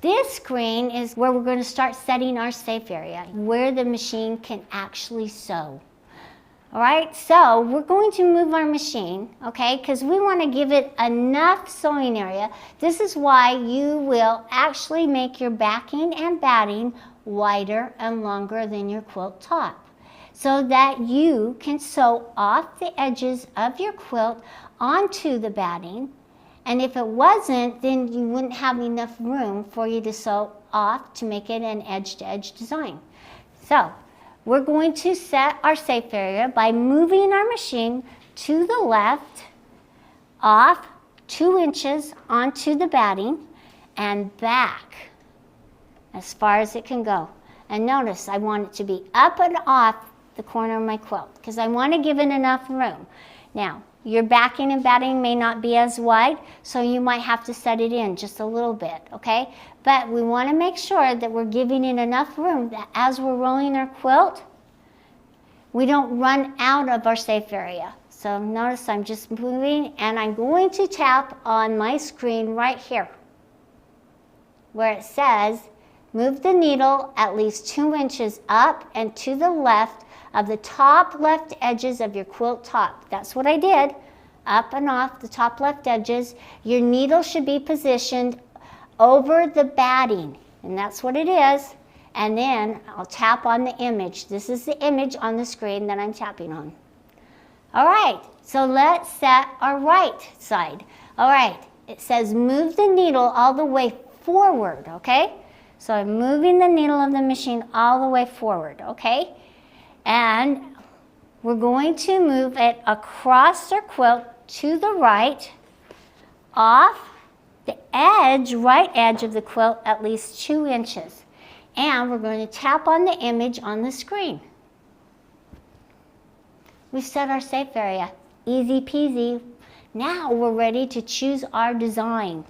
this screen is where we're going to start setting our safe area, where the machine can actually sew. All right, so we're going to move our machine, okay, because we want to give it enough sewing area. This is why you will actually make your backing and batting wider and longer than your quilt top, so that you can sew off the edges of your quilt onto the batting. And if it wasn't, then you wouldn't have enough room for you to sew off to make it an edge-to-edge design. So we're going to set our safe area by moving our machine to the left, off 2 inches onto the batting, and back as far as it can go. And notice I want it to be up and off the corner of my quilt because I want to give it enough room. Now, your backing and batting may not be as wide, so you might have to set it in just a little bit, okay? But we want to make sure that we're giving it enough room that as we're rolling our quilt, we don't run out of our safe area. So notice I'm just moving, and I'm going to tap on my screen right here where it says, move the needle at least 2 inches up and to the left of the top left edges of your quilt top. That's what I did, up and off the top left edges. Your needle should be positioned over the batting, and that's what it is. And then I'll tap on the image. This is the image on the screen that I'm tapping on. All right, so let's set our right side. All right, it says move the needle all the way forward, okay? So I'm moving the needle of the machine all the way forward, okay? And we're going to move it across our quilt to the right, off the edge, right edge of the quilt at least 2 inches. And we're going to tap on the image on the screen. We've set our safe area. Easy peasy. Now we're ready to choose our design.